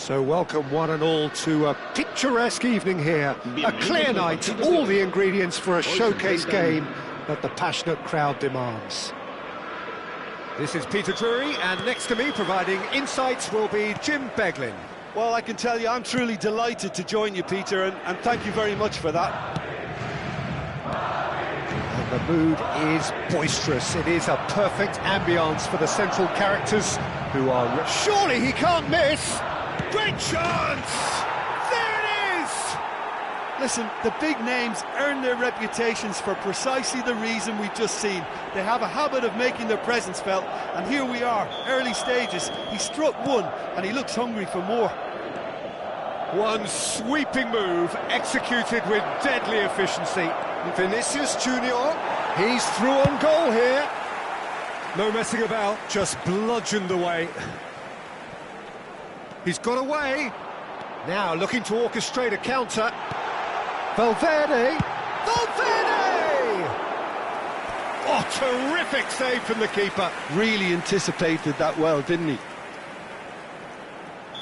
So welcome one and all to a picturesque evening here, a clear night, all the ingredients for a showcase game that the passionate crowd demands. This is Peter Drury, and next to me providing insights will be Jim Beglin. Well, I can tell you I'm truly delighted to join you, Peter, and thank you very much for that. And the mood is boisterous. It is a perfect ambience for the central characters who are... Surely he can't miss! Great chance! There it is! Listen, the big names earn their reputations for precisely the reason we've just seen. They have a habit of making their presence felt, and here we are, early stages. He struck one, and he looks hungry for more. One sweeping move, executed with deadly efficiency. Vinicius Junior, he's through on goal here. No messing about, just bludgeoned away. He's got away. Now looking to orchestrate a counter. Valverde! Valverde! Oh, terrific save from the keeper. Really anticipated that well, didn't he?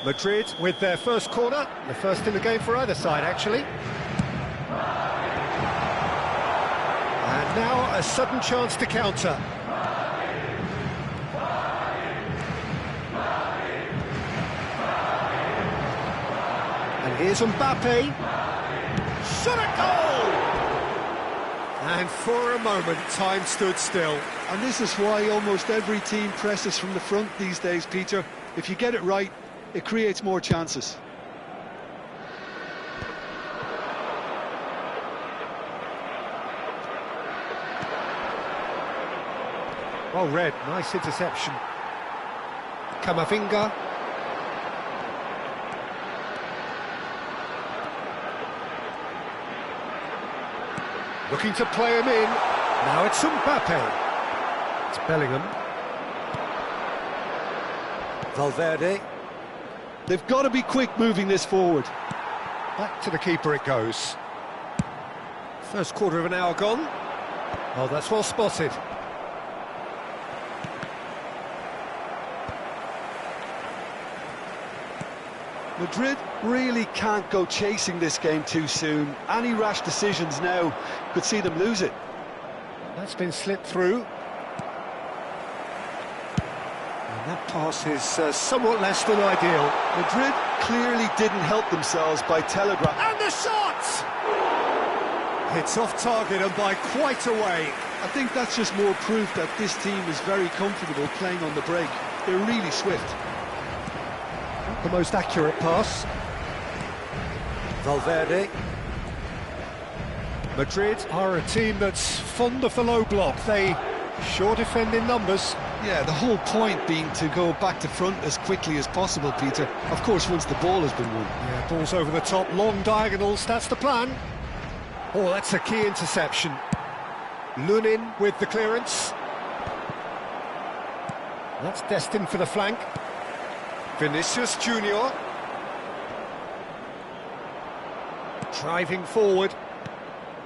Madrid with their first corner, the first in the game for either side, actually. And now a sudden chance to counter. And here's Mbappe. Shot at goal! And for a moment, time stood still. And this is why almost every team presses from the front these days, Peter. If you get it right, it creates more chances. Well read, nice interception. Camavinga. Looking to play him in. Now it's Mbappe. It's Bellingham. Valverde. They've got to be quick moving this forward. Back to the keeper it goes. First quarter of an hour gone. Oh, that's well spotted. Madrid really can't go chasing this game too soon. Any rash decisions now could see them lose it. That's been slipped through. And that pass is somewhat less than ideal. Madrid clearly didn't help themselves by telegraph. And the shot! It's off target and by quite a way. I think that's just more proof that this team is very comfortable playing on the break. They're really swift. Not the most accurate pass. Valverde. Madrid are a team that's fond of the low block. They sure defend in numbers. Yeah, the whole point being to go back to front as quickly as possible, Peter. Of course, once the ball has been won. Yeah, ball's over the top, long diagonals, that's the plan. Oh, that's a key interception. Lunin with the clearance. That's destined for the flank. Vinicius Junior. Driving forward.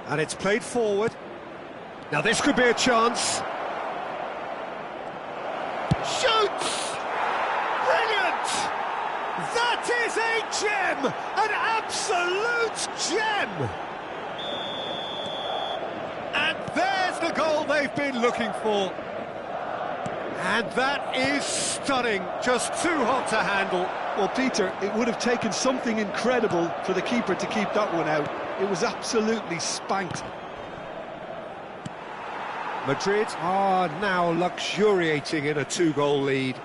And it's played forward. Now this could be a chance. Shoots! Brilliant! That is a gem! An absolute gem! And there's the goal they've been looking for. And that is stunning, just too hot to handle. Well, Peter, it would have taken something incredible for the keeper to keep that one out. It was absolutely spanked. Madrid are now luxuriating in a two-goal lead.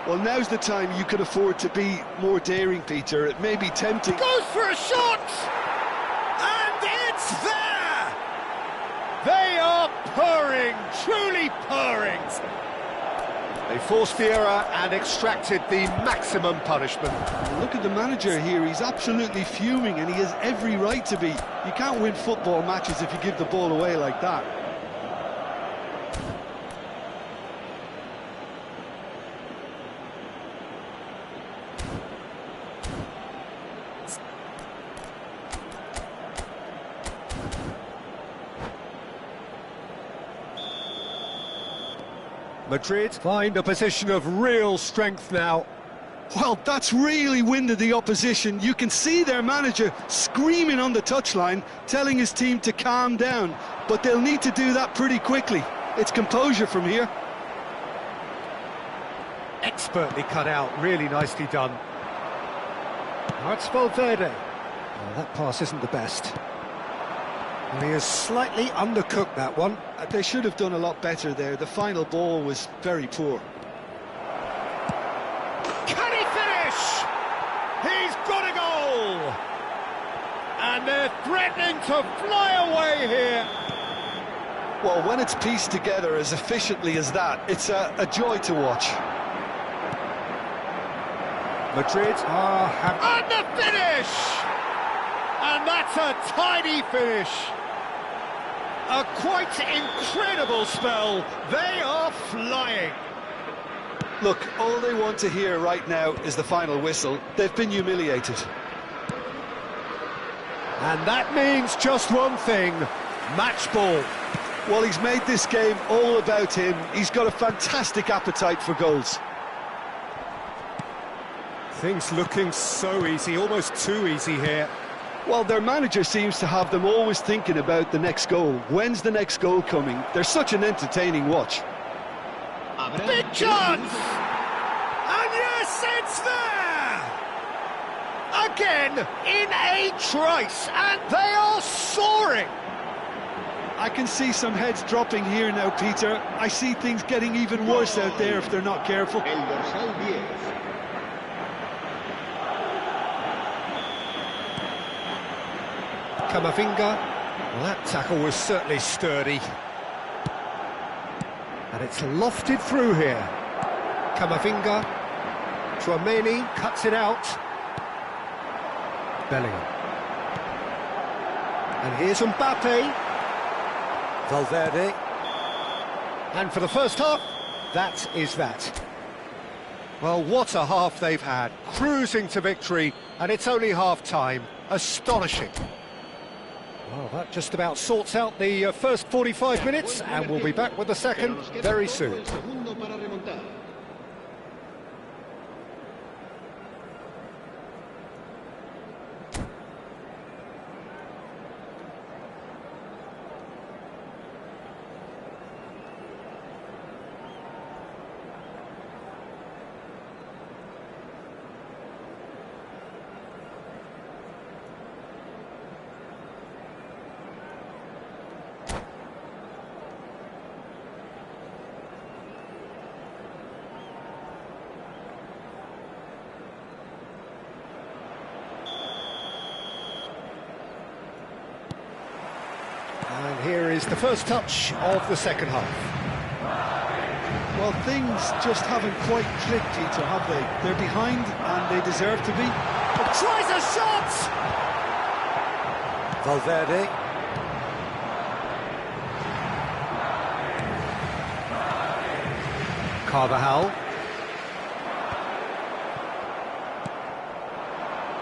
Well, now's the time you could afford to be more daring, Peter. It may be tempting. Goes for a shot! And it's there! They are purring, truly purring. They forced the error and extracted the maximum punishment. Look at the manager here, he's absolutely fuming and he has every right to be. You can't win football matches if you give the ball away like that. Madrid find a position of real strength now. Well, that's really winded the opposition. You can see their manager screaming on the touchline, telling his team to calm down. But they'll need to do that pretty quickly. It's composure from here. Expertly cut out, really nicely done. Now it's Valverde. Well, that pass isn't the best. And he has slightly undercooked that one. They should have done a lot better there. The final ball was very poor. Can he finish? He's got a goal! And they're threatening to fly away here. Well, when it's pieced together as efficiently as that, it's a joy to watch. Madrid are happy. And the finish! And that's a tidy finish. A quite incredible spell. They are flying. Look, all they want to hear right now is the final whistle. They've been humiliated. And that means just one thing, match ball. Well, he's made this game all about him. He's got a fantastic appetite for goals. Things looking so easy, almost too easy here. Well, their manager seems to have them always thinking about the next goal. When's the next goal coming? They're such an entertaining watch. Big chance! And yes, it's there! Again, in a trice, and they are soaring! I can see some heads dropping here now, Peter. I see things getting even worse out there if they're not careful. Camavinga. Well, that tackle was certainly sturdy. And it's lofted through here. Camavinga. Tchouaméni cuts it out. Bellingham. And here's Mbappe. Valverde. And for the first half, that is that. Well, what a half they've had. Cruising to victory, and it's only half-time. Astonishing. Well, that just about sorts out the first 45 minutes, and we'll be back with the second very soon. And here is the first touch of the second half. Well, things just haven't quite clicked, Peter, have they? They're behind and they deserve to be. Tries a shot! Valverde. Carvajal.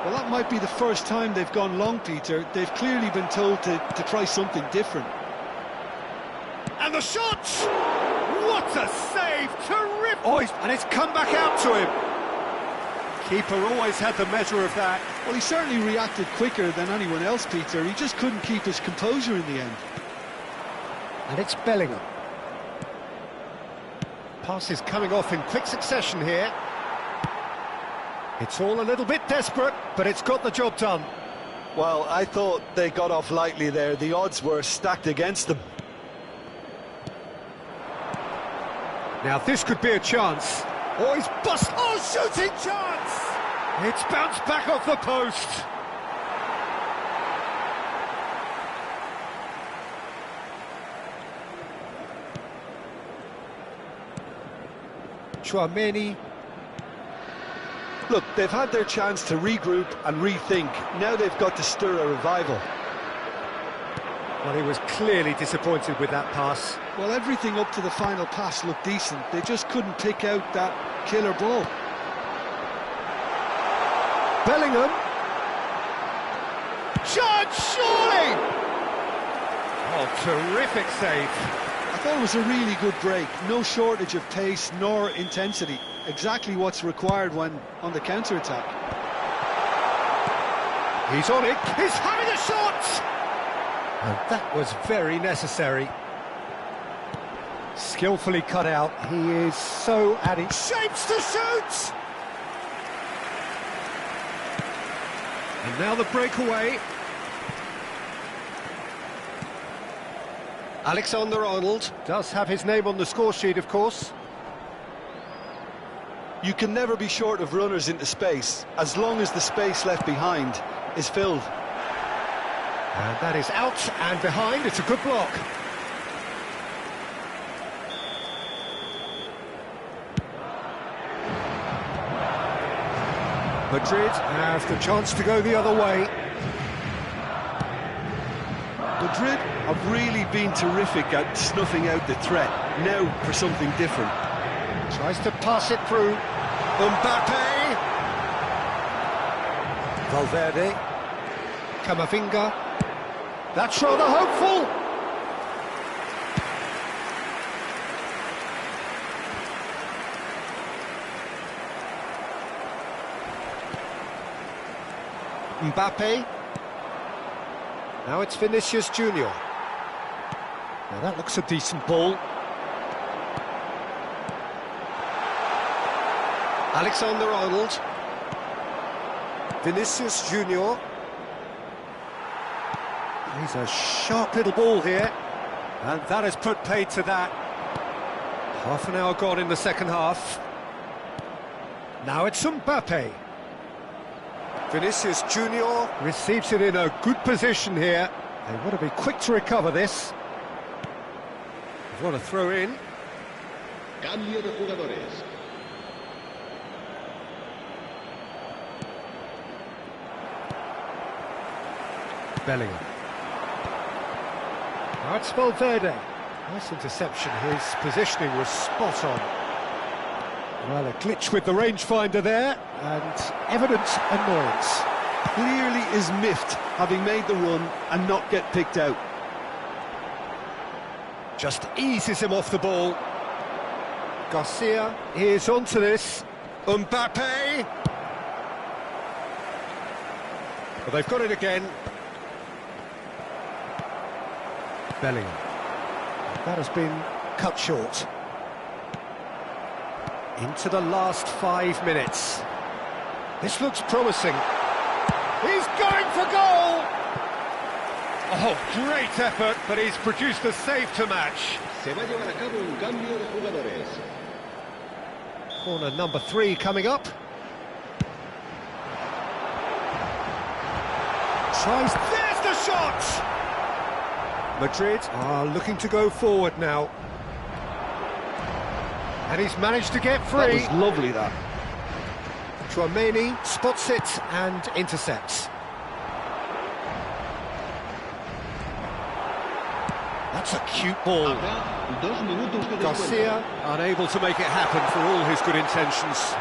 Well, that might be the first time they've gone long, Peter. They've clearly been told to try something different. And the shot! What a save! Terrific! Oh, and it's come back out to him. Keeper always had the measure of that. Well, he certainly reacted quicker than anyone else, Peter. He just couldn't keep his composure in the end. And it's Bellingham. Passes coming off in quick succession here. It's all a little bit desperate, but it's got the job done. Well, I thought they got off lightly there. The odds were stacked against them. Now this could be a chance. Oh, he's bust. Oh, shooting chance! It's bounced back off the post. Tchouaméni. Look, they've had their chance to regroup and rethink. Now they've got to stir a revival. Well, he was clearly disappointed with that pass. Well, everything up to the final pass looked decent. They just couldn't pick out that killer ball. Bellingham. Judge, surely! Oh, terrific save. I thought it was a really good break. No shortage of pace nor intensity. exactly what's required when on the counter-attack. He's on it, he's having a shot! And that was very necessary. Skillfully cut out, he is so adding shapes to shoot! And now the breakaway. Alexander-Arnold does have his name on the score sheet, of course. You can never be short of runners into space, as long as the space left behind is filled. And that is out and behind, it's a good block. Madrid have the chance to go the other way. Madrid have really been terrific at snuffing out the threat. Now for something different. Tries to pass it through. Mbappe. Valverde. Camavinga. That's rather hopeful. Mbappe. Now it's Vinicius Junior. Now that looks a decent ball. Alexander-Arnold. Vinicius Junior. He's a sharp little ball here. And that has put paid to that. Half an hour gone in the second half. Now it's Mbappe. Vinicius Junior receives it in a good position here. They want to be quick to recover this. They want to throw in. Cambio de jugadores. Bellingham. Now it's Valverde. Nice interception. His positioning was spot on. Well, a glitch with the rangefinder there, and evident annoyance. Clearly is miffed, having made the run and not get picked out. Just eases him off the ball. Garcia is onto this. Mbappe! Well, they've got it again. Bellingham. That has been cut short. Into the last 5 minutes. This looks promising. He's going for goal! Oh, great effort, but he's produced a save to match. Se va a llevar a cabo un cambio de jugadores. Corner number 3 coming up. Tries, there's the shot! Madrid are looking to go forward now. And he's managed to get free. That was lovely, that. Tchouameni spots it and intercepts. That's a cute ball. Acá, 2 minutos de Garcia unable to make it happen for all his good intentions.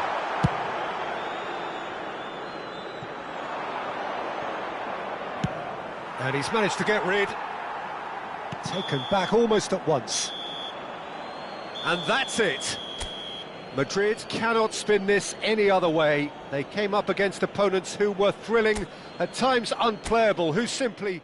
And he's managed to get rid. Taken back almost at once. And that's it. Madrid cannot spin this any other way. They came up against opponents who were thrilling, at times unplayable, who simply...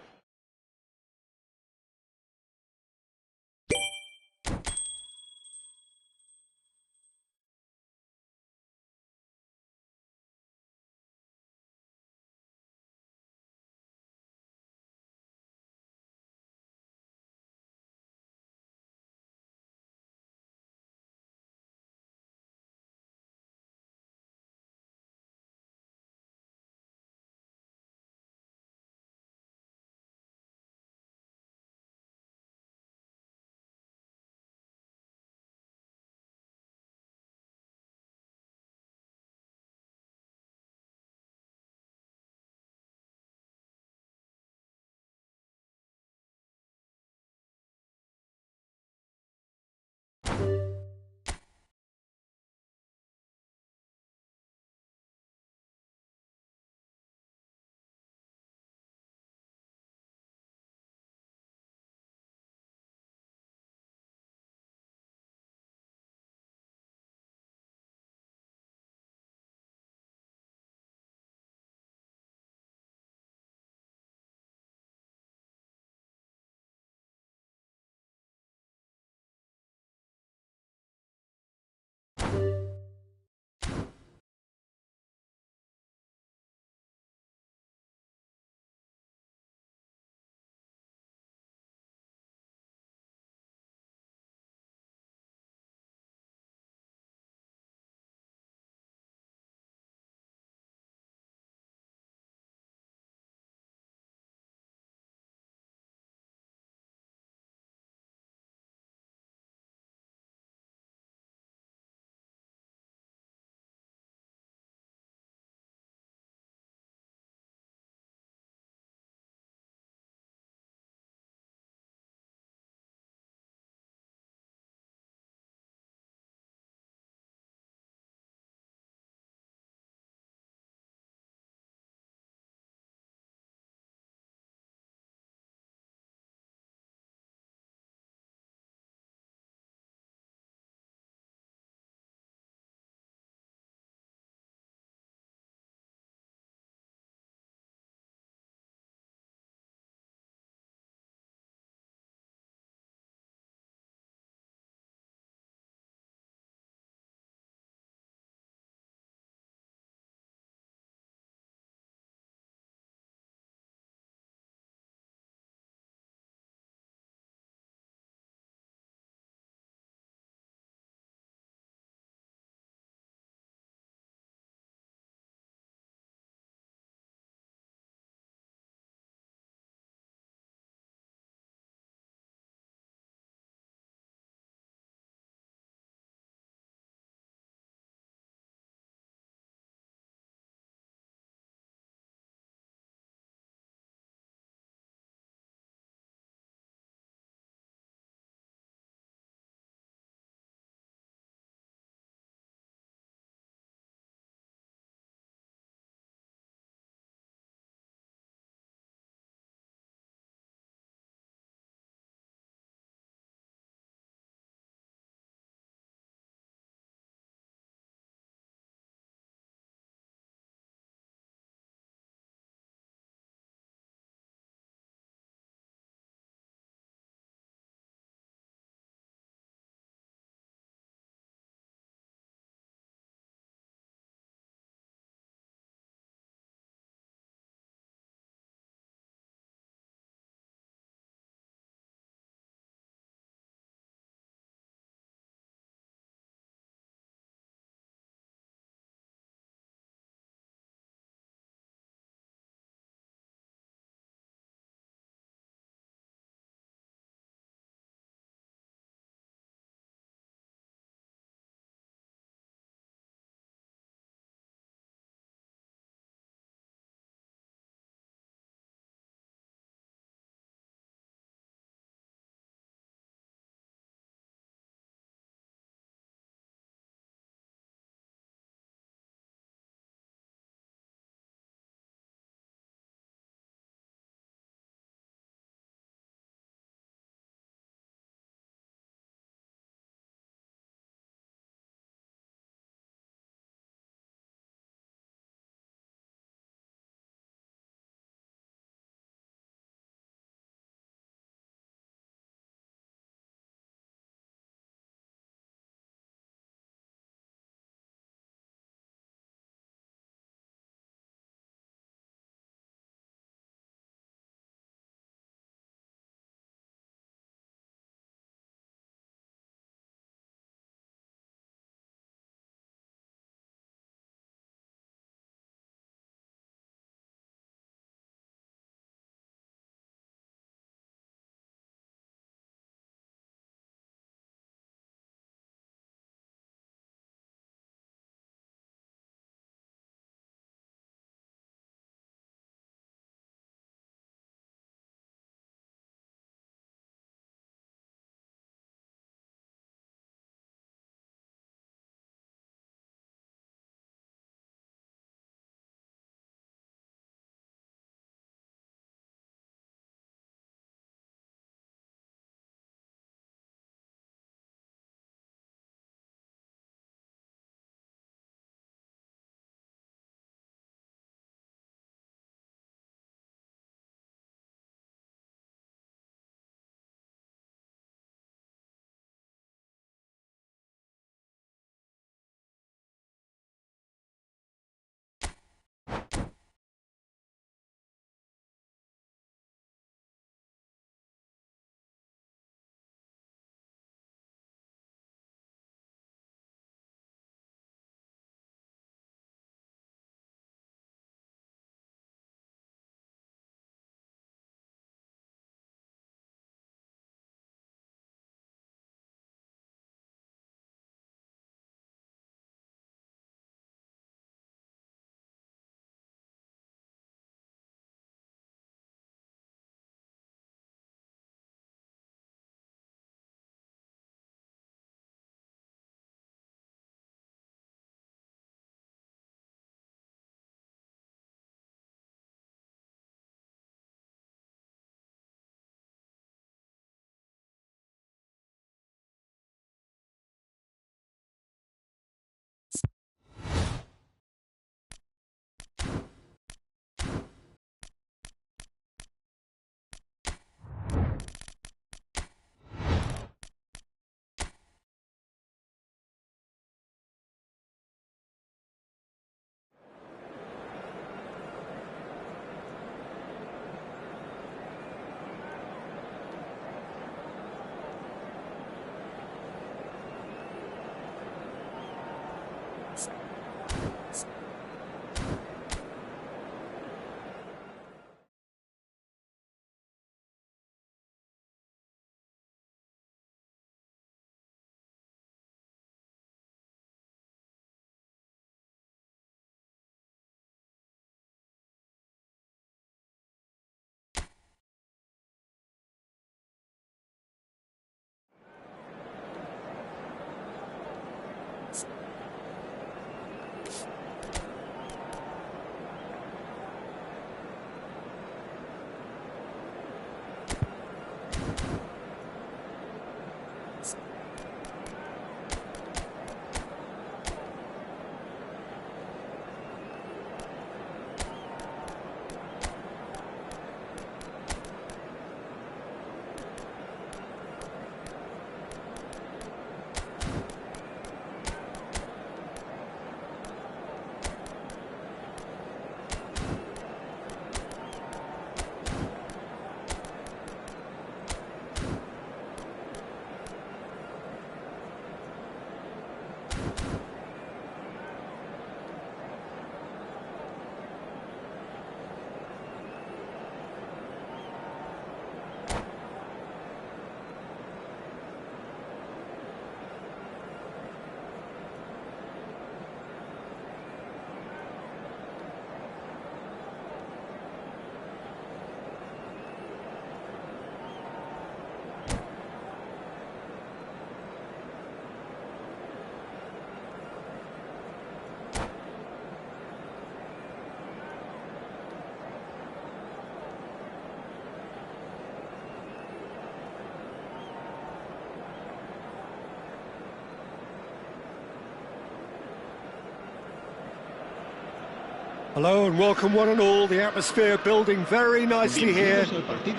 Hello and welcome one and all. The atmosphere building very nicely here.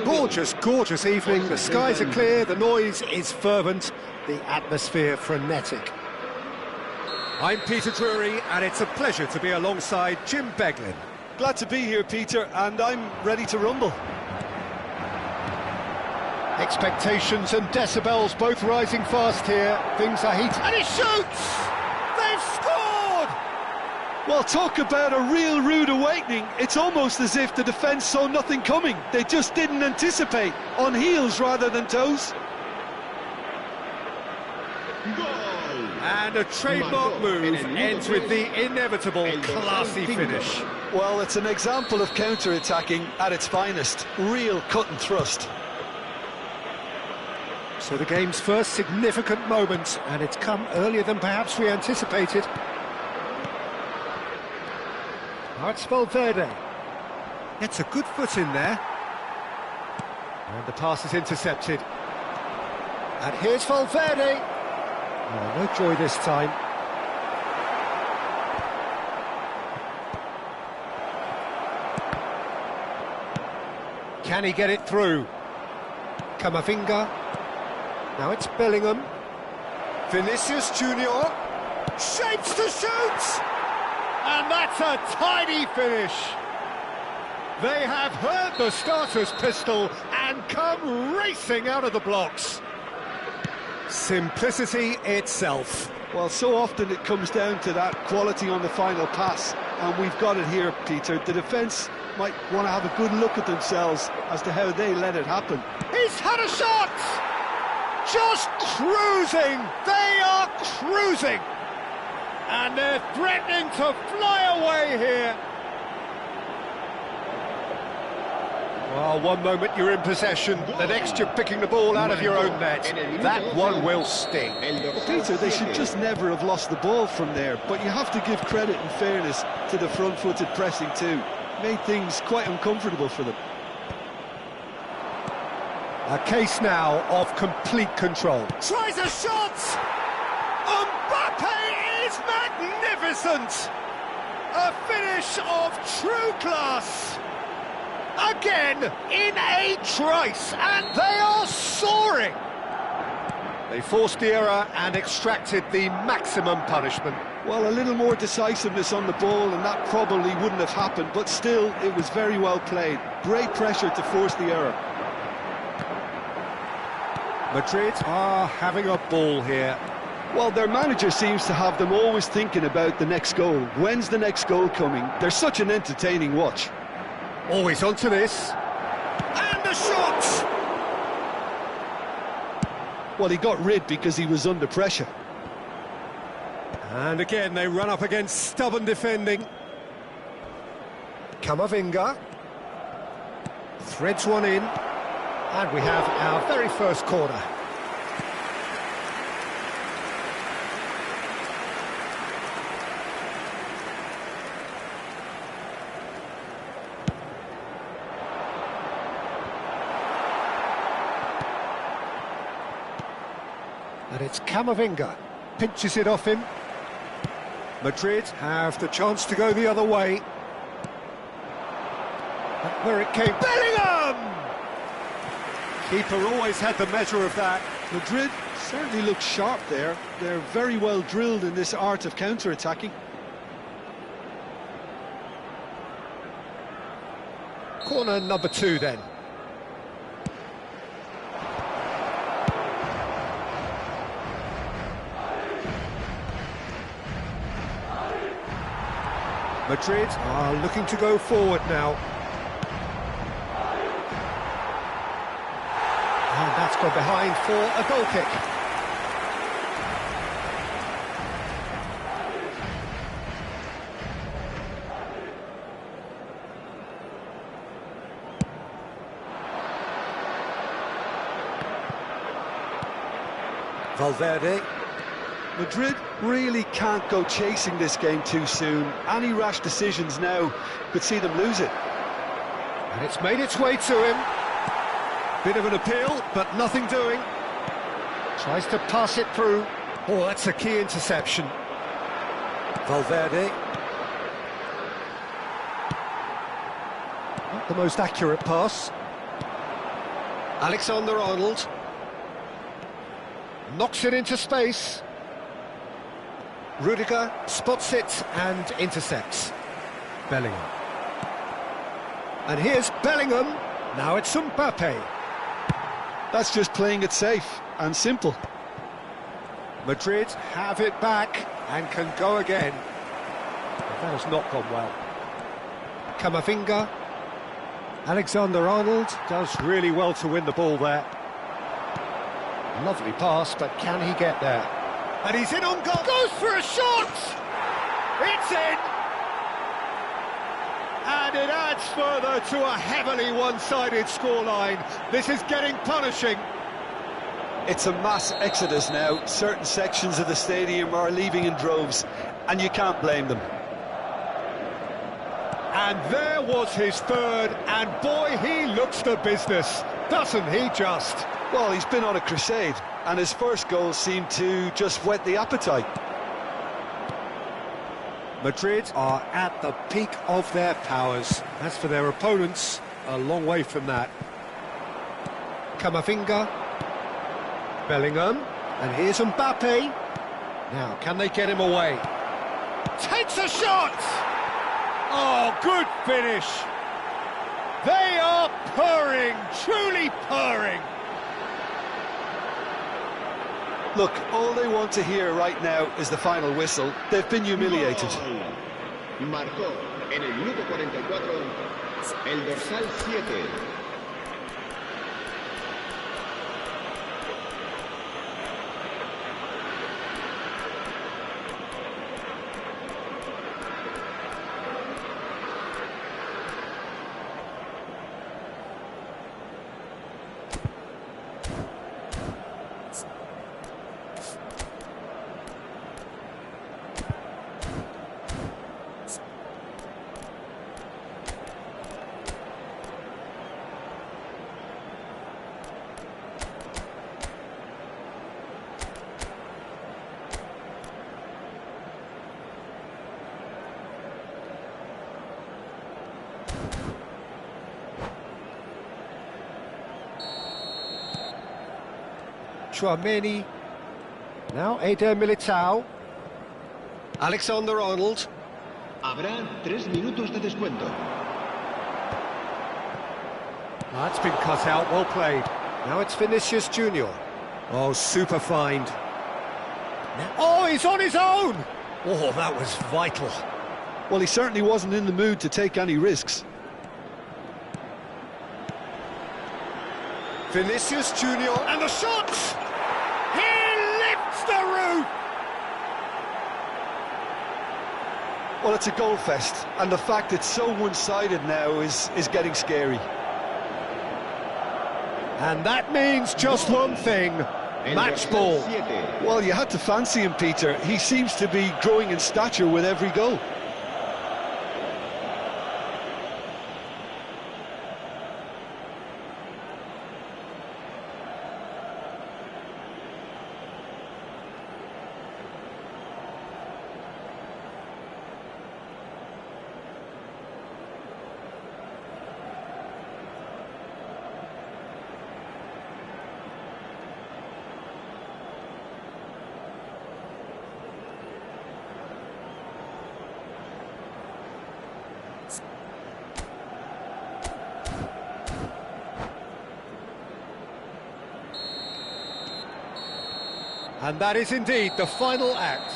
Gorgeous, gorgeous evening. The skies are clear, the noise is fervent, the atmosphere frenetic. I'm Peter Drury and it's a pleasure to be alongside Jim Beglin. Glad to be here, Peter, and I'm ready to rumble. Expectations and decibels both rising fast here. Things are heated. And he shoots! They've scored! Well, talk about a real rude awakening. It's almost as if the defence saw nothing coming. They just didn't anticipate, on heels rather than toes. And a trademark move ends with the inevitable classy finish. Well, it's an example of counter-attacking at its finest. Real cut and thrust. So the game's first significant moment, and it's come earlier than perhaps we anticipated. Now it's Valverde. Gets a good foot in there. And the pass is intercepted. And here's Valverde. Oh, no joy this time. Can he get it through? Camavinga. Now it's Bellingham. Vinicius Junior. Shapes to shoot! And that's a tidy finish. They have heard the starter's pistol and come racing out of the blocks. Simplicity itself. Well, so often it comes down to that quality on the final pass, and we've got it here, Peter. The defence might want to have a good look at themselves as to how they let it happen. He's had a shot! Just cruising! They are cruising! And they're threatening to fly away here. Well, one moment you're in possession, the next you're picking the ball out of your own net. That one will sting. Peter, they should just never have lost the ball from there, but you have to give credit and fairness to the front-footed pressing too. Made things quite uncomfortable for them. A case now of complete control. Tries a shot! Mbappe is magnificent! A finish of true class! Again, in a trice, and they are soaring! They forced the error and extracted the maximum punishment. Well, a little more decisiveness on the ball and that probably wouldn't have happened, but still, it was very well played. Great pressure to force the error. Madrid are having a ball here. Well, their manager seems to have them always thinking about the next goal. When's the next goal coming? They're such an entertaining watch. Always onto this. And the shot! Well, he got rid because he was under pressure. And again, they run up against stubborn defending. Camavinga. Threads one in. And we have our very first corner. And it's Camavinga. Pinches it off him. Madrid have the chance to go the other way. And where it came... Bellingham! Keeper always had the measure of that. Madrid certainly look sharp there. They're very well drilled in this art of counter-attacking. Corner number 2 then. Madrid are looking to go forward now. And that's gone behind for a goal kick. Valverde. Madrid really can't go chasing this game too soon. Any rash decisions now could see them lose it. And it's made its way to him. Bit of an appeal, but nothing doing. Tries to pass it through. Oh, that's a key interception. Valverde. Not the most accurate pass. Alexander-Arnold. Knocks it into space. Rudiger spots it and intercepts. Bellingham. And here's Bellingham. Now it's Mbappe. That's just playing it safe and simple. Madrid have it back and can go again. But that has not gone well. Camavinga. Alexander-Arnold does really well to win the ball there. Lovely pass, but can he get there? And he's in on goal. Goes for a shot! It's in! And it adds further to a heavily one-sided scoreline. This is getting punishing. It's a mass exodus now. Certain sections of the stadium are leaving in droves, and you can't blame them. And there was his third, and boy, he looks the business, doesn't he just? Well, he's been on a crusade, and his first goal seemed to just whet the appetite. Madrid are at the peak of their powers. As for their opponents, a long way from that. Camavinga. Bellingham. And here's Mbappe. Now, can they get him away? Takes a shot! Oh, good finish. They are purring, truly purring. Look, all they want to hear right now is the final whistle. They've been humiliated. Marcó en el minuto 44 el dorsal 7. Chouameni. Now Eder Militao. Alexander-Arnold. Habrá 3 minutos de descuento. That's been cut out, well played. Now it's Vinicius Junior. Oh, super find. Oh, he's on his own! Oh, that was vital. Well, he certainly wasn't in the mood to take any risks. Vinicius Junior, and the shot! He lifts the roof! Well, it's a goal fest, and the fact it's so one-sided now is getting scary. And that means just one thing, match ball. Well, you had to fancy him, Peter. He seems to be growing in stature with every goal. And that is indeed the final act.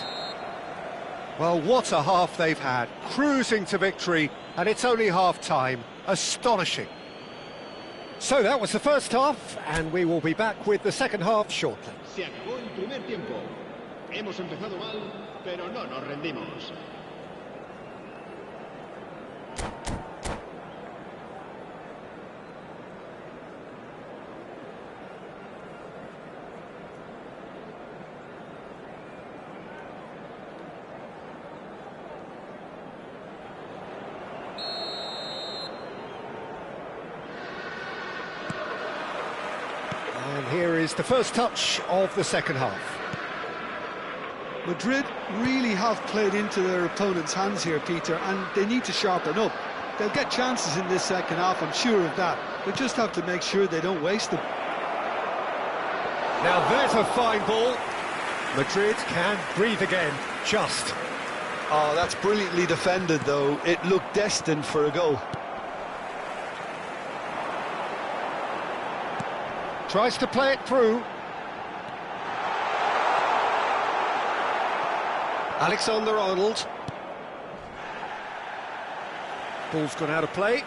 Well, what a half they've had, cruising to victory, and it's only half-time. Astonishing. So that was the first half, and we will be back with the second half shortly. Se acabó el primer tiempo. Hemos empezado mal, pero no nos rendimos. And here is the first touch of the second half. Madrid really have played into their opponent's hands here, Peter, and they need to sharpen up. They'll get chances in this second half, I'm sure of that. They just have to make sure they don't waste them. Now there's a fine ball. Madrid can breathe again, just. Oh, that's brilliantly defended, though. It looked destined for a goal. Tries to play it through. Alexander-Arnold. Ball's gone out of play.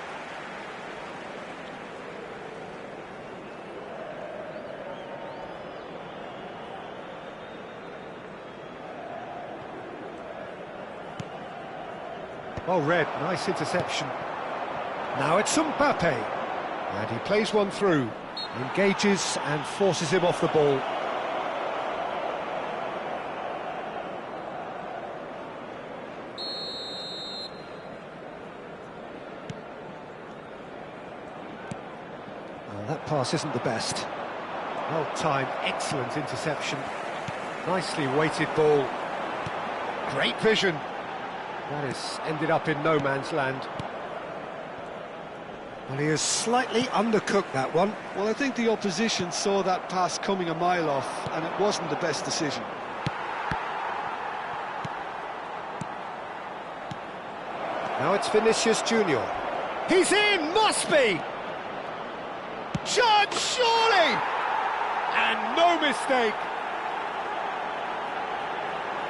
Well read, nice interception. Now it's Mbappe, and he plays one through, engages and forces him off the ball. Well, that pass isn't the best. Well timed, excellent interception. Nicely weighted ball. Great vision. That has ended up in no man's land. Well, he has slightly undercooked that one. Well, I think the opposition saw that pass coming a mile off, and it wasn't the best decision. Now it's Vinicius Junior. He's in, must be! Chance, surely! And no mistake!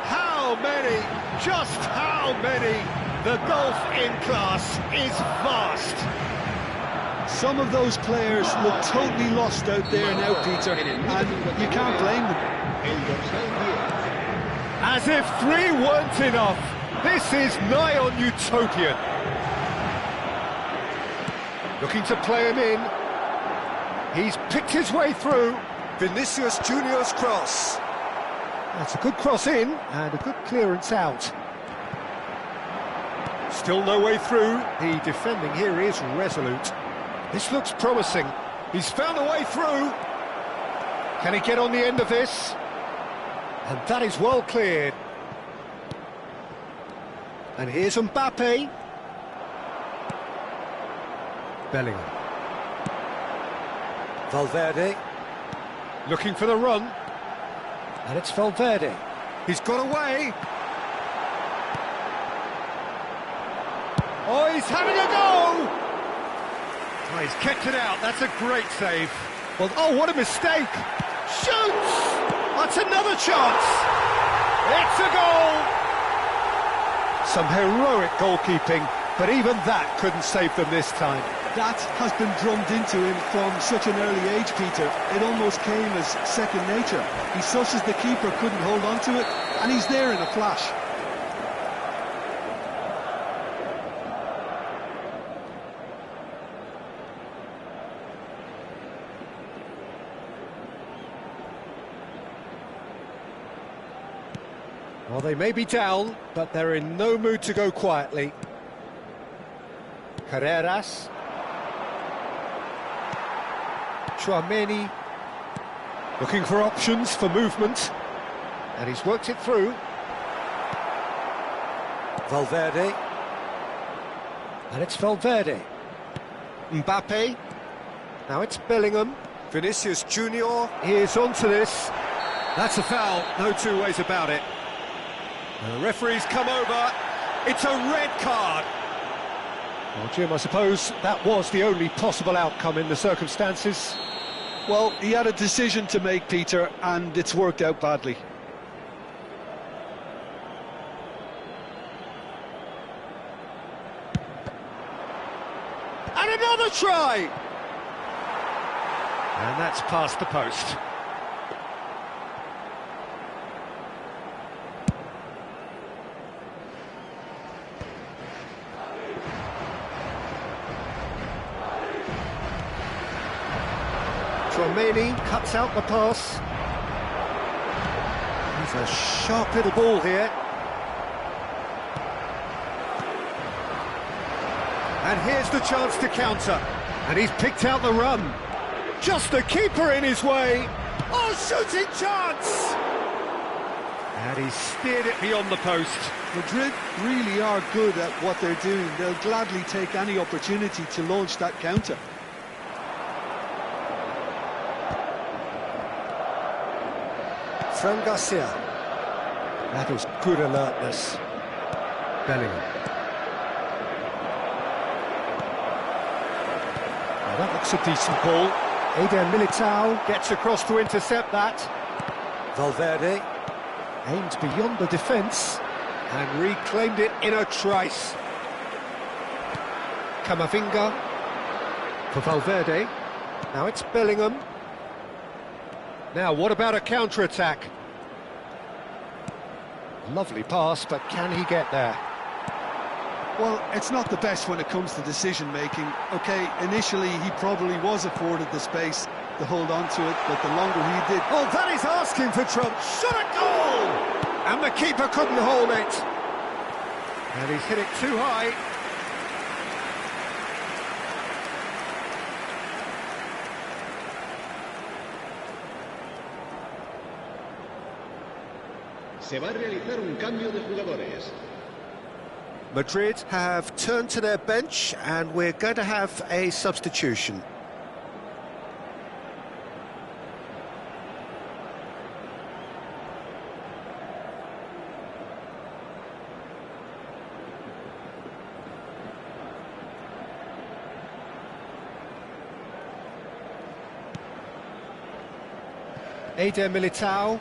How many, just how many? The gulf in class is vast. Some of those players look totally lost out there now, Peter, and you can't blame them. As if 3 weren't enough, this is nigh on utopian. Looking to play him in. He's picked his way through. Vinicius Junior's cross. That's a good cross in, and a good clearance out. Still no way through. The defending here is resolute. This looks promising. He's found a way through. Can he get on the end of this? And that is well cleared. And here's Mbappe. Bellingham. Valverde. Looking for the run. And it's Valverde. He's got away. Oh, he's having a go! Oh, he's kept it out. That's a great save. Well, oh, what a mistake. Shoots! That's another chance. It's a goal! Some heroic goalkeeping, but even that couldn't save them this time. That has been drummed into him from such an early age, Peter. It almost came as second nature. He susses the keeper couldn't hold on to it, and he's there in a flash. Well, they may be down, but they're in no mood to go quietly. Carreras. Chouameni. Looking for options for movement. And he's worked it through. Valverde. And it's Valverde. Mbappe. Now it's Bellingham. Vinicius Junior is onto this. That's a foul, no two ways about it. The referee's come over. It's a red card. Well, Jim, I suppose that was the only possible outcome in the circumstances. Well, he had a decision to make, Peter, and it's worked out badly. And another try! And that's past the post. Chouameni cuts out the pass. He's a sharp little ball here. And here's the chance to counter. And he's picked out the run. Just the keeper in his way. Oh, shooting chance! And he steered it beyond the post. Madrid really are good at what they're doing. They'll gladly take any opportunity to launch that counter. Fran Garcia. That is good alertness. Bellingham. Now that looks a decent ball. Eder Militao gets across to intercept that. Valverde aimed beyond the defence and reclaimed it in a trice. Camavinga for Valverde. Now it's Bellingham. Now, what about a counter-attack? Lovely pass, but can he get there? Well, it's not the best when it comes to decision-making. OK, initially he probably was afforded the space to hold on to it, but the longer he did... Oh, that is asking for trouble. Shot a goal! And the keeper couldn't hold it. And he's hit it too high. Se va a realizar un cambio de jugadores. Madrid have turned to their bench and we're going to have a substitution. Eder Militao.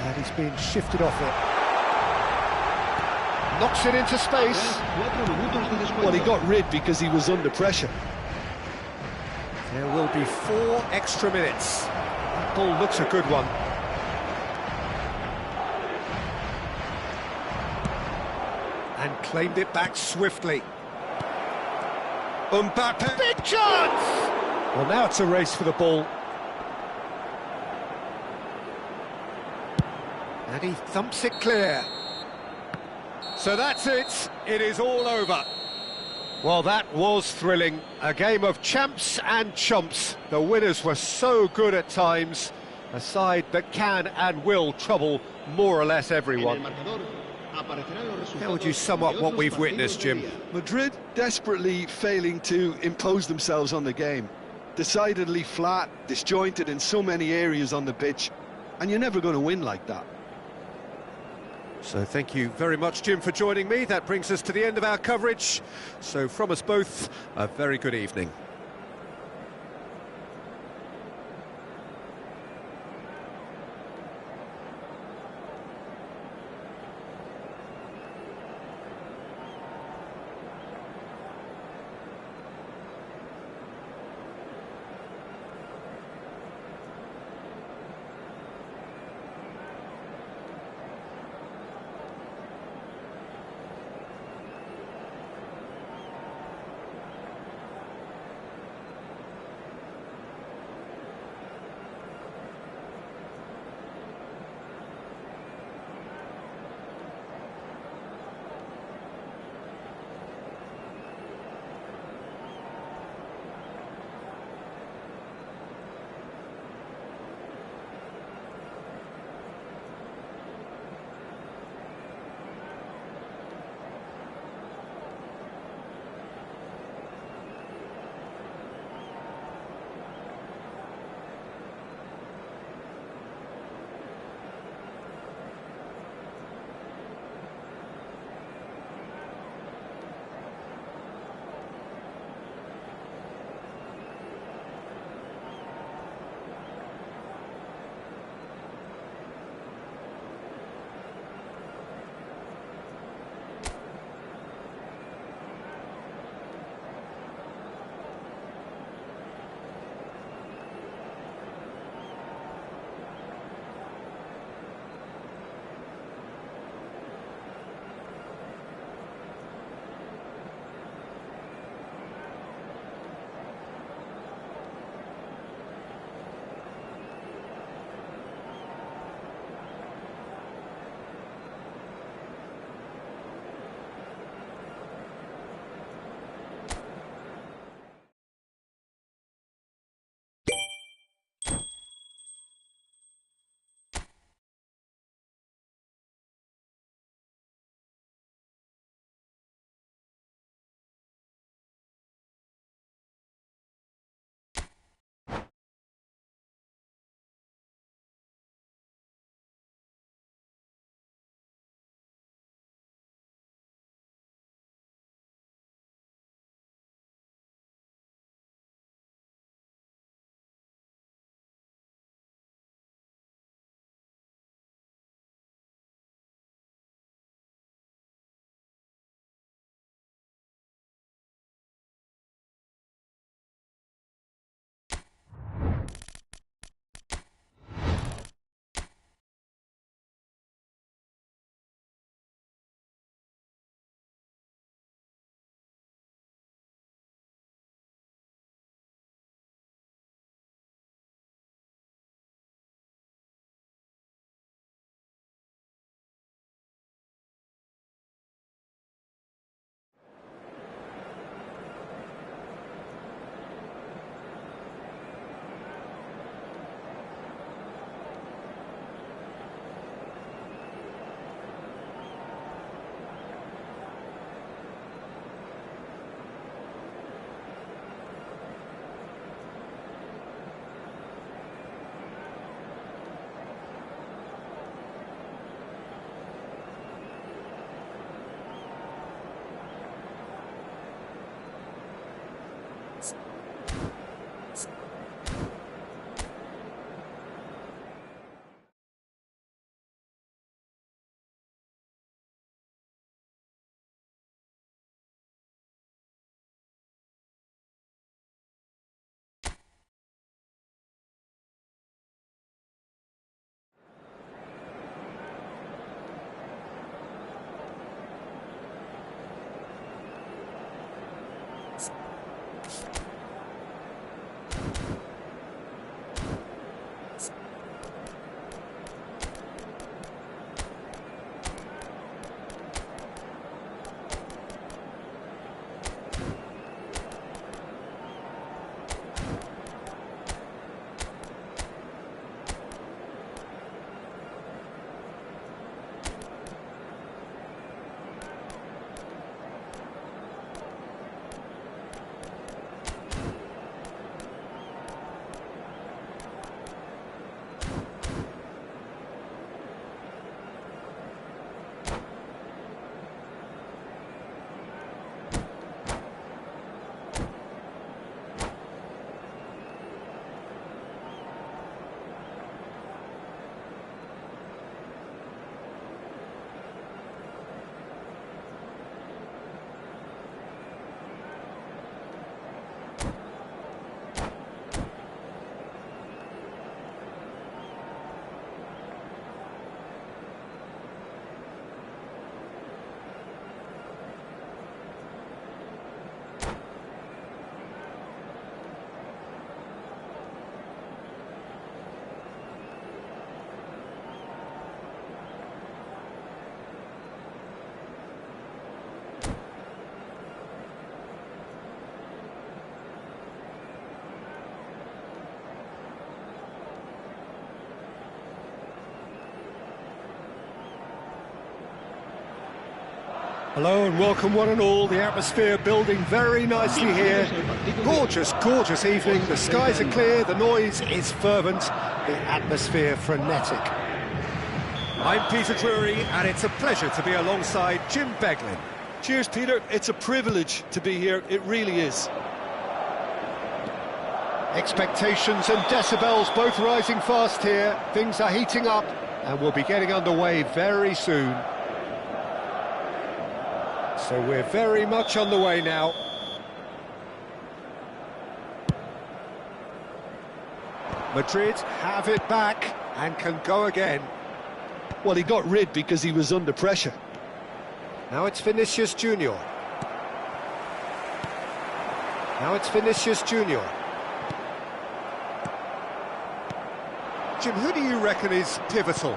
And he's been shifted off it. Knocks it into space. Well, he got rid because he was under pressure. There will be 4 extra minutes. That ball looks a good one. And claimed it back swiftly. Mbappe. Big chance! Well, now it's a race for the ball. And he thumps it clear. So that's it. It is all over. Well, that was thrilling. A game of champs and chumps. The winners were so good at times. A side that can and will trouble more or less everyone. How would you sum up what we've witnessed, Jim? Madrid desperately failing to impose themselves on the game. Decidedly flat, disjointed in so many areas on the pitch. And you're never going to win like that. So thank you very much, Jim, for joining me. That brings us to the end of our coverage. So from us both, a very good evening. Hello and welcome one and all. The atmosphere building very nicely here. Gorgeous, gorgeous evening. The skies are clear, the noise is fervent, the atmosphere frenetic. I'm Peter Drury and it's a pleasure to be alongside Jim Beglin. Cheers, Peter. It's a privilege to be here. It really is. Expectations and decibels both rising fast here. Things are heating up and we'll be getting underway very soon. So we're very much on the way now. Madrid have it back and can go again. Well, he got rid because he was under pressure. Now it's Vinicius Junior. Now it's Vinicius Junior. Jim, who do you reckon is pivotal?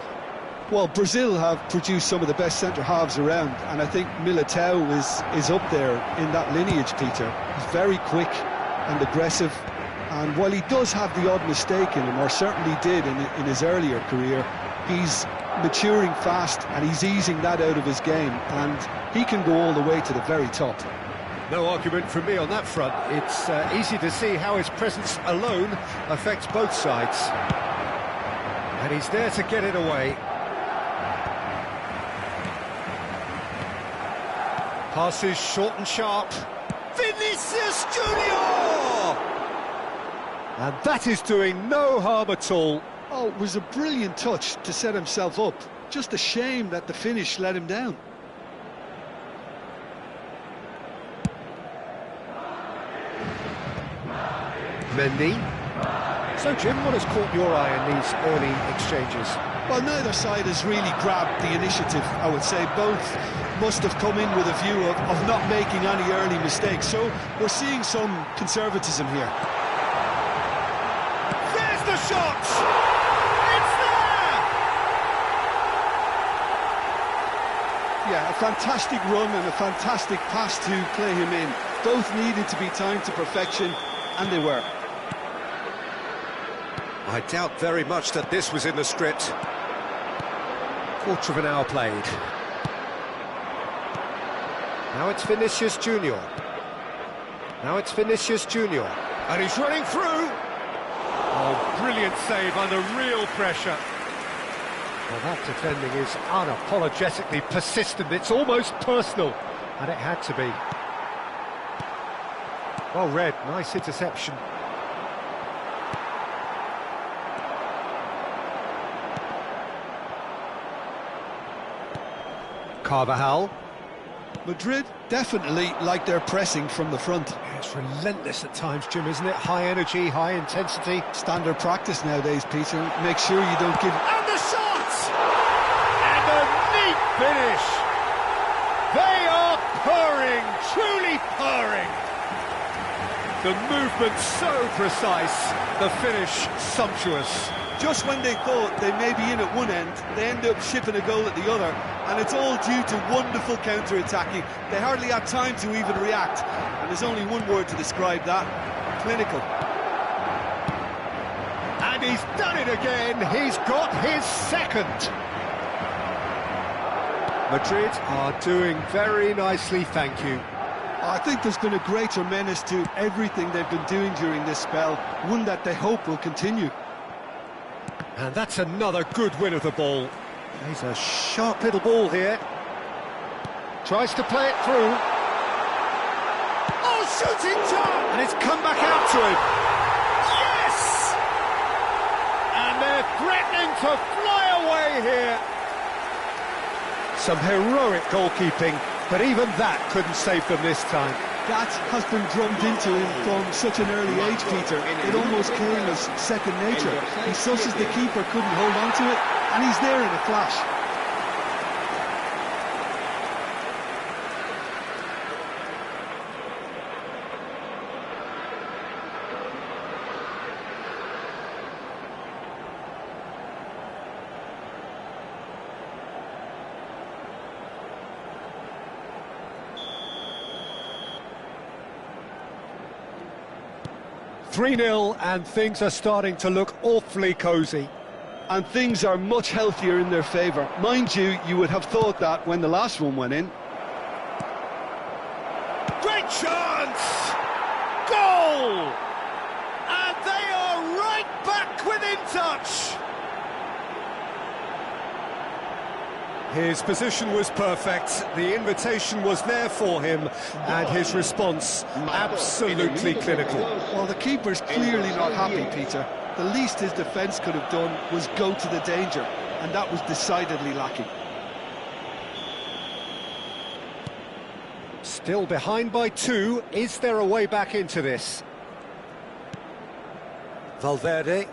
Well, Brazil have produced some of the best centre-halves around, and I think Militao is up there in that lineage, Peter. He's very quick and aggressive, and while he does have the odd mistake in him, or certainly did in his earlier career, he's maturing fast and he's easing that out of his game, and he can go all the way to the very top. No argument from me on that front. It's easy to see how his presence alone affects both sides. And he's there to get it away. Passes short and sharp. Vinicius Junior! And that is doing no harm at all. Oh, it was a brilliant touch to set himself up. Just a shame that the finish let him down. Mendy. So, Jim, what has caught your eye in these early exchanges? Well, neither side has really grabbed the initiative, I would say. Both must have come in with a view of not making any early mistakes. So we're seeing some conservatism here. There's the shot! It's there! Yeah, a fantastic run and a fantastic pass to play him in. Both needed to be timed to perfection, and they were. I doubt very much that this was in the script. Quarter of an hour played. Now it's Vinicius Junior. Now it's Vinicius Junior. And he's running through. Oh, brilliant save under real pressure. Well, that defending is unapologetically persistent. It's almost personal. And it had to be. Well read, nice interception. Carvajal. Madrid definitely like their pressing from the front. Yeah, it's relentless at times, Jim, isn't it? High energy, high intensity. Standard practice nowadays, Peter. Make sure you don't give... And the shot! And a neat finish! They are purring, truly purring! The movement so precise, the finish sumptuous. Just when they thought they may be in at one end, they end up shipping a goal at the other, and it's all due to wonderful counter-attacking. They hardly had time to even react, and there's only one word to describe that: clinical. And he's done it again, he's got his second. Madrid are doing very nicely, thank you. I think there's been a greater menace to everything they've been doing during this spell, one that they hope will continue. And that's another good win of the ball. He's a sharp little ball here. Tries to play it through. Oh, shooting chance! And it's come back out to him. Yes! And they're threatening to fly away here. Some heroic goalkeeping, but even that couldn't save them this time. That has been drummed into him from such an early age, Peter. It almost came as second nature. He susses the keeper couldn't hold on to it, and he's there in a flash. (3-0) and things are starting to look awfully cosy. And things are much healthier in their favour. Mind you, you would have thought that when the last one went in. great chance! Goal! And they are right back within touch! His position was perfect, the invitation was there for him, and his response absolutely clinical. Well, the keeper's clearly not happy, Peter. The least his defence could have done was go to the danger, and that was decidedly lacking. Still behind by 2, is there a way back into this? Valverde,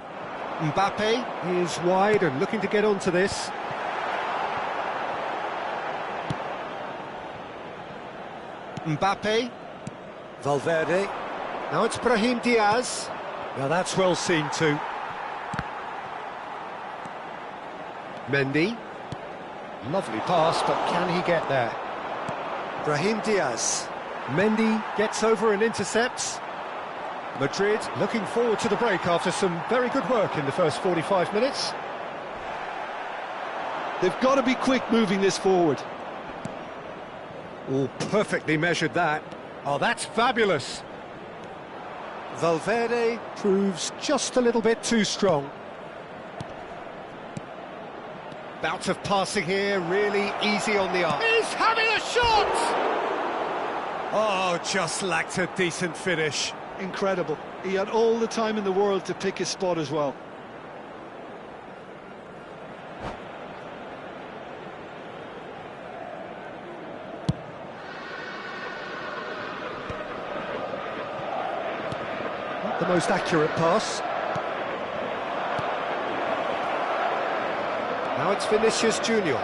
Mbappe is wide and looking to get onto this. Mbappe, Valverde, now it's Brahim Diaz. Now that's well seen too. Mendy, lovely pass, but can he get there? Brahim Diaz, Mendy gets over and intercepts. Madrid looking forward to the break after some very good work in the first 45 minutes. They've got to be quick moving this forward. Oh, perfectly measured that. Oh, that's fabulous. Valverde proves just a little bit too strong. Bout of passing here, really easy on the arm. He's having a shot! Oh, just lacked a decent finish. Incredible. He had all the time in the world to pick his spot as well. The most accurate pass. Now it's Vinicius Junior.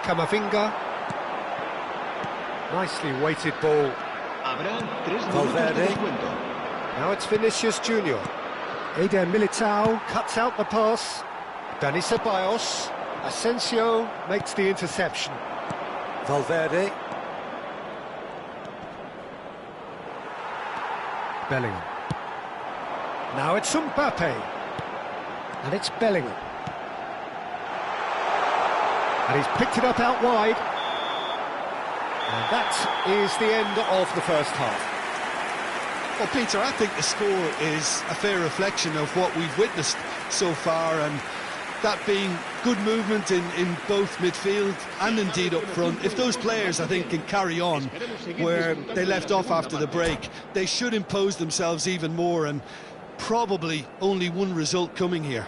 Camavinga. Nicely weighted ball. Valverde. Now it's Vinicius Junior. Eder Militao cuts out the pass. Dani Ceballos. Asensio makes the interception. Valverde. Bellingham. Now it's Mbappe. And it's Bellingham. And he's picked it up out wide. And that is the end of the first half. Well, Peter, I think the score is a fair reflection of what we've witnessed so far, and that being good movement in both midfield and indeed up front. If those players, I think, can carry on where they left off after the break, they should impose themselves even more, and probably only one result coming here.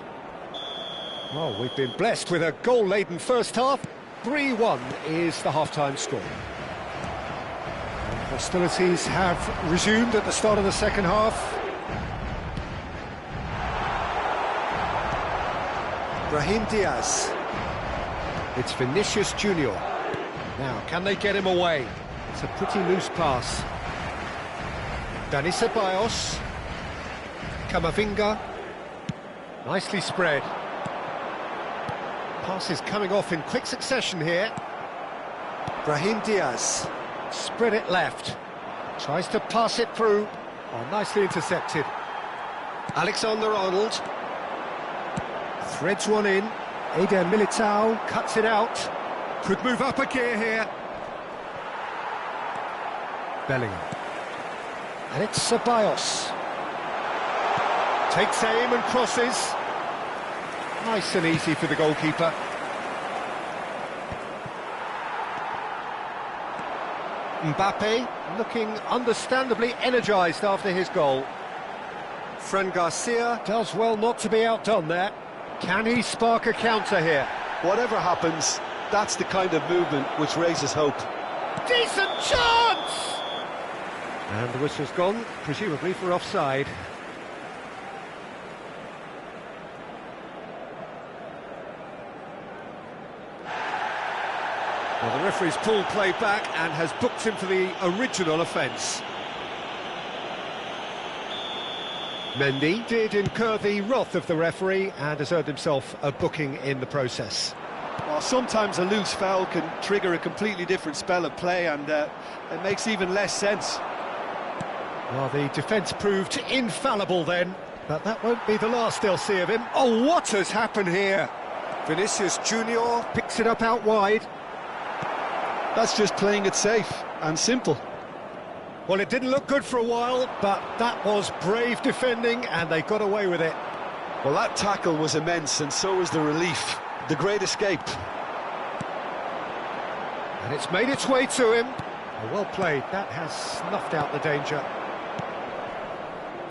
Well, we've been blessed with a goal-laden first half. 3-1 is the half-time score. And hostilities have resumed at the start of the second half. Brahim Diaz. It's Vinicius Junior. Now, can they get him away? It's a pretty loose pass. Dani Ceballos. Camavinga. Nicely spread. Passes coming off in quick succession here. Brahim Diaz. Spread it left. Tries to pass it through. Oh, nicely intercepted. Alexander-Arnold. Threads one in. Eder Militao cuts it out. Could move up a gear here. Bellingham. And it's Ceballos. Takes aim and crosses. Nice and easy for the goalkeeper. Mbappe looking understandably energised after his goal. Fran Garcia does well not to be outdone there. Can he spark a counter here? Whatever happens, that's the kind of movement which raises hope. Decent chance! And the whistle's gone, presumably for offside. Well, the referee's pulled play back and has booked him for the original offence. Mendy did incur the wrath of the referee and has earned himself a booking in the process. Well, sometimes a loose foul can trigger a completely different spell of play, and it makes even less sense. Well, the defence proved infallible then, but that won't be the last they'll see of him. Oh, what has happened here? Vinicius Junior picks it up out wide. That's just playing it safe and simple. Well, it didn't look good for a while, but that was brave defending, and they got away with it. Well, that tackle was immense, and so was the relief. The great escape. And it's made its way to him. Well played, that has snuffed out the danger.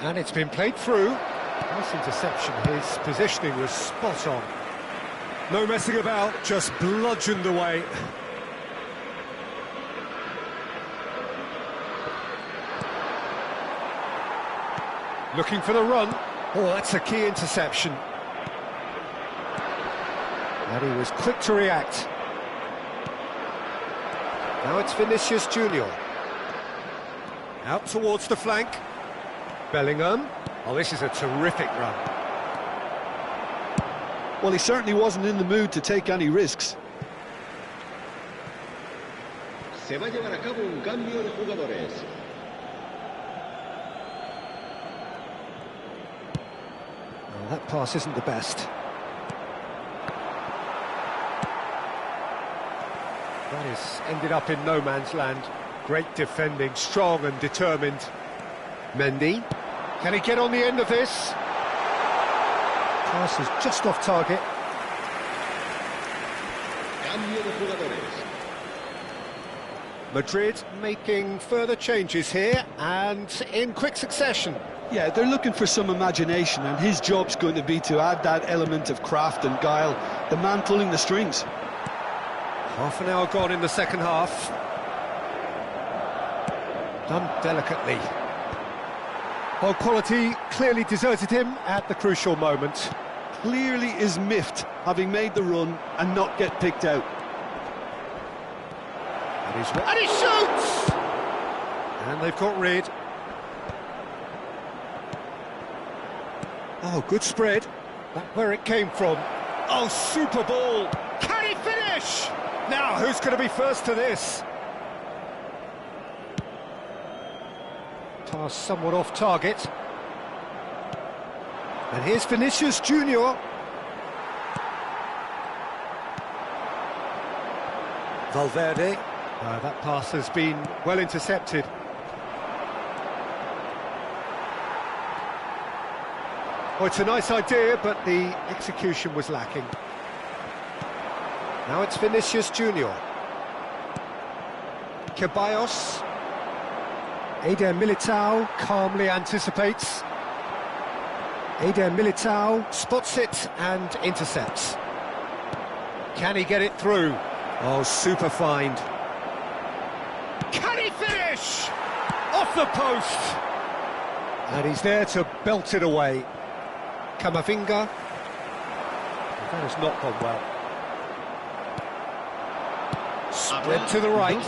And it's been played through. Nice interception, his positioning was spot on. No messing about, just bludgeoned away. Looking for the run. Oh, that's a key interception. And he was quick to react. Now it's Vinicius Junior. Out towards the flank. Bellingham. Oh, this is a terrific run. Well, he certainly wasn't in the mood to take any risks. Se va a llevar a cabo un cambio de jugadores. Well, that pass isn't the best. That has ended up in no man's land. Great defending, strong and determined. Mendy. Can he get on the end of this? Pass is just off target. Cambio de jugadores. Madrid making further changes here and in quick succession. Yeah, they're looking for some imagination, and his job's going to be to add that element of craft and guile, the man pulling the strings. Half an hour gone in the second half. Done delicately. Well, quality clearly deserted him at the crucial moment. Clearly is miffed, having made the run and not get picked out. And he shoots! And they've got rid. Oh, good spread. That's where it came from. Oh, super ball. Can he finish? Now, who's going to be first to this? Pass somewhat off target. And here's Vinicius Junior. Valverde. That pass has been well intercepted. Oh, it's a nice idea, but the execution was lacking. Now it's Vinicius Junior. Ceballos. Eder Militao calmly anticipates. Eder Militao spots it and intercepts. Can he get it through? Oh, super find. Can he finish? Off the post! And he's there to belt it away. Camavinga. That has not gone well. Spread to the right.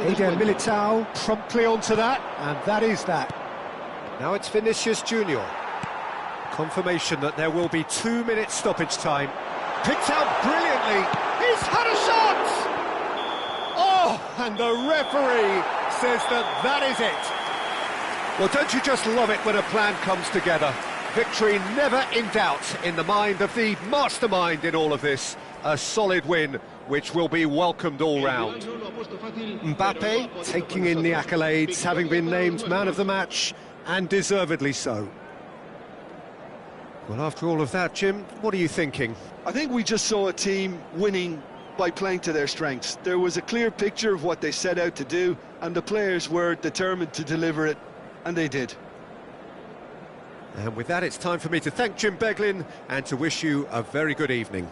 Eder Militao promptly onto that, and that is that. Now it's Vinicius Junior. Confirmation that there will be 2 minutes stoppage time. Picked out brilliantly. He's had a shot! Oh, and the referee says that is it. Well, don't you just love it when a plan comes together? Victory never in doubt in the mind of the mastermind in all of this. A solid win, which will be welcomed all round. Mbappe taking in the accolades, having been named man of the match, and deservedly so. Well, after all of that, Jim, what are you thinking? I think we just saw a team winning by playing to their strengths. There was a clear picture of what they set out to do, and the players were determined to deliver it, and they did. And with that, it's time for me to thank Jim Beglin and to wish you a very good evening.